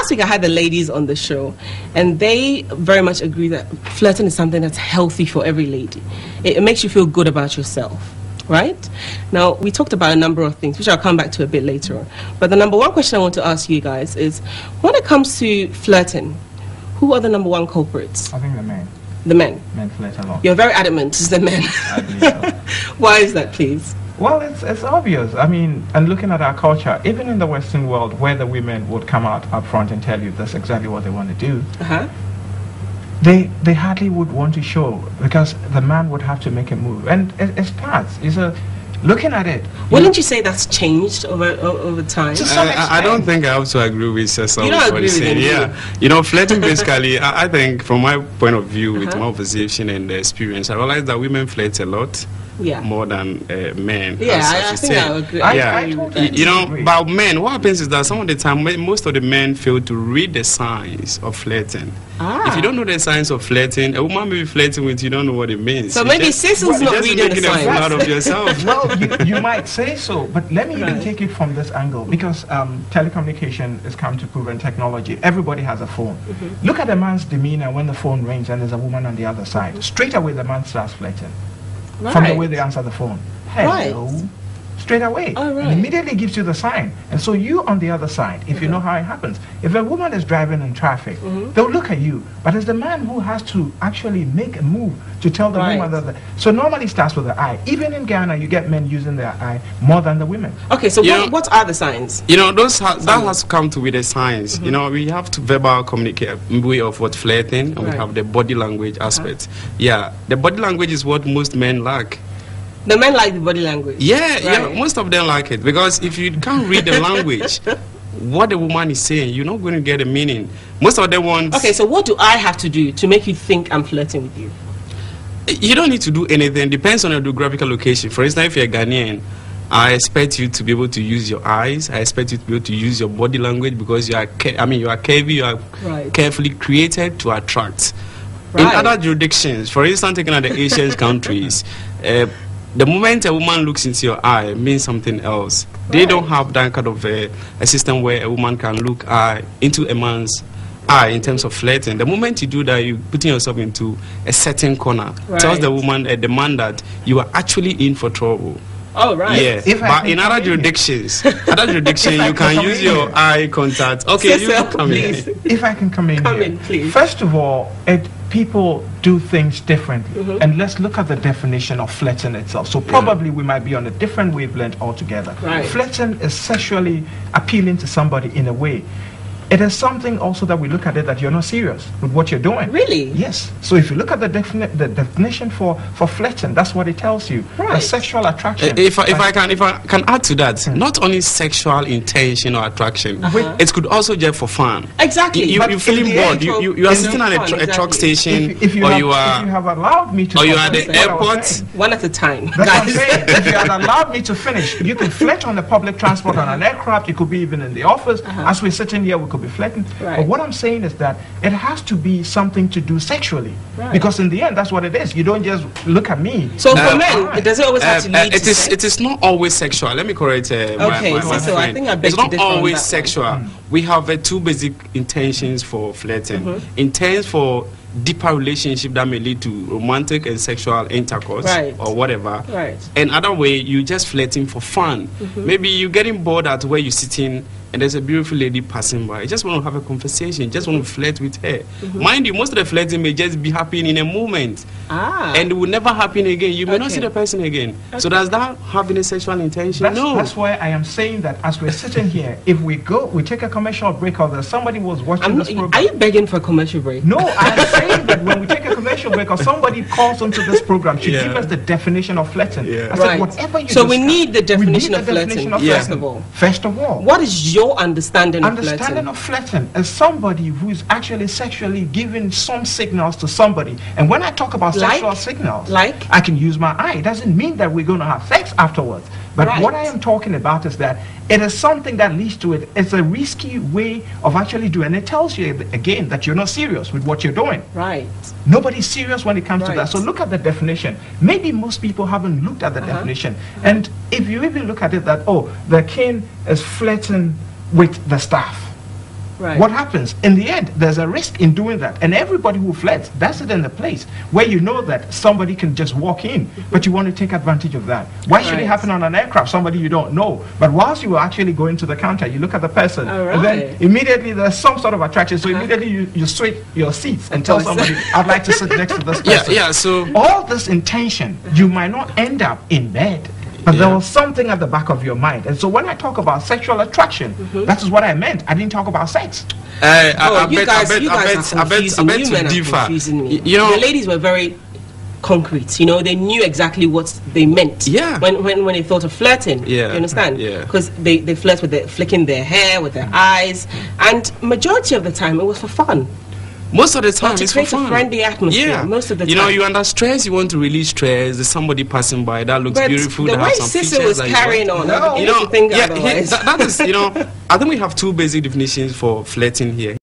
last week I had the ladies on the show, and they very much agree that flirting is something that's healthy for every lady. It makes you feel good about yourself, right? Now, we talked about a number of things, which I'll come back to a bit later on. But the number one question I want to ask you guys is, when it comes to flirting, who are the number one culprits? I think the men. The men? Men flirt a lot. You're very adamant, it's the men. I believe so. Why is that, please? Well, it's obvious. I mean, and looking at our culture, even in the Western world, where the women would come out up front and tell you that's exactly what they want to do, they hardly would want to show, because the man would have to make a move. And it starts. Looking at it. Wouldn't you say that's changed over time? I don't think I have to agree with Cecil. You don't agree with him? Yeah. You know, flirting basically, I think from my point of view, with my observation and the experience, I realize that women flirt a lot. Yeah. More than men. Yeah, I think I agree. You know, about men, what happens is that some of the time, most of the men fail to read the signs of flirting. If you don't know the signs of flirting, a woman may be flirting with you, don't know what it means. So maybe Cecil's not reading the signs. Out of yourself. Well, you might say so, but let me even take it from this angle, because telecommunication is come to proven technology. Everybody has a phone. Look at a man's demeanor when the phone rings and there's a woman on the other side. Straight away, the man starts flirting. From the way they answer the phone. Hello. Straight away. And immediately gives you the sign. And so you on the other side, if you know how it happens, if a woman is driving in traffic, they'll look at you. But it's the man who has to actually make a move to tell the woman that. So normally it starts with the eye. Even in Ghana, you get men using their eye more than the women. Okay, so what are the signs? You know, that has come to with the signs. You know, we have to verbal communicate way of what flirting, and we have the body language aspect. Yeah, the body language is what most men lack. The men like the body language. Yeah, most of them like it, because if you can't read the language, what the woman is saying, you're not going to get a meaning. Most of them want. Okay, so what do I have to do to make you think I'm flirting with you? You don't need to do anything. Depends on your geographical location. For instance, if you're Ghanaian, I expect you to be able to use your eyes. I expect you to be able to use your body language, because you are curvy, you are carefully created to attract. In other jurisdictions, for instance, taking out the Asian countries, the moment a woman looks into your eye, it means something else. They don't have that kind of a system where a woman can look into a man's eye in terms of flirting. The moment you do that, you're putting yourself into a certain corner. Tells the woman, the man, that you are actually in for trouble. Oh, right. Yeah, but in other jurisdictions, you can use your eye contact. Okay, you can come in. If I can come in, please. First of all, people do things differently, and let's look at the definition of flirting itself. So probably we might be on a different wavelength altogether. Flirting is sexually appealing to somebody in a way. It is something also that we look at it that you're not serious with what you're doing. Really? Yes. So if you look at the definition for flirting, that's what it tells you. A sexual attraction. If I can add to that, not only sexual intention or attraction, it could also just for fun. Exactly. You're feeling bored. You are sitting at a truck station, if you have allowed me to, or you're at the airport. One at a time. That's what I'm saying. If you had allowed me to finish, you could flirt on the public transport, on an aircraft. You could be even in the office. As we're sitting here, we could be flirting. But what I'm saying is that it has to be something to do sexually, because in the end, that's what it is. You don't just look at me. So for men, it doesn't always have to lead to sex? It is not always sexual. Let me correct my friend. I think I beg it's not to differ always on that sexual. We have two basic intentions for flirting. Intents for deeper relationship that may lead to romantic and sexual intercourse or whatever. And other way, you just flirting for fun. Maybe you're getting bored at where you're sitting and there's a beautiful lady passing by. You just want to have a conversation, just want to flirt with her. Mind you, most of the flirting may just be happening in a moment. And it will never happen again. You may not see the person again. So does that have any sexual intention? No. That's why I am saying that as we're sitting here, if we take a commercial break, or there's somebody was watching this program. Are you begging for a commercial break? No, I'm saying that when we take a commercial break or somebody calls onto this program, should give us the definition of flirting. I said, whatever you so we need the definition of flirting, first of all. First of all. What is your understanding of flirting? Understanding of flirting is somebody who is actually sexually giving some signals to somebody. And when I talk about sexual signals, I can use my eye. It doesn't mean that we're going to have sex afterwards. But what I am talking about is that it is something that leads to it. It's a risky way of actually doing it. It tells you, again, that you're not serious with what you're doing. Nobody's serious when it comes to that. So look at the definition. Maybe most people haven't looked at the definition. And if you even look at it that, the king is flirting with the staff. Right. what happens? In the end, there's a risk in doing that. And everybody who flirts, that's it in the place where you know that somebody can just walk in, but you want to take advantage of that. Why should it happen on an aircraft? Somebody you don't know. But whilst you are actually going to the counter, you look at the person, and then immediately there's some sort of attraction. So immediately you switch your seats and tell somebody, I'd like to sit next to this person. So all this intention, you might not end up in bed. But there was something at the back of your mind. And so when I talk about sexual attraction, that is what I meant. I didn't talk about sex. I bet to differ. You know, the ladies were very concrete. You know, they knew exactly what they meant. Yeah. When they thought of flirting. Yeah. You understand? Yeah. Because they flirt with flicking their hair, with their eyes, and majority of the time it was for fun. Most of the time, it's for fun. A friendly atmosphere. Yeah. Most of the time. You know, you're under stress. You want to release stress. There's somebody passing by that looks beautiful. The way Cecil was carrying on, you know, that is, you know, I think we have two basic definitions for flirting here.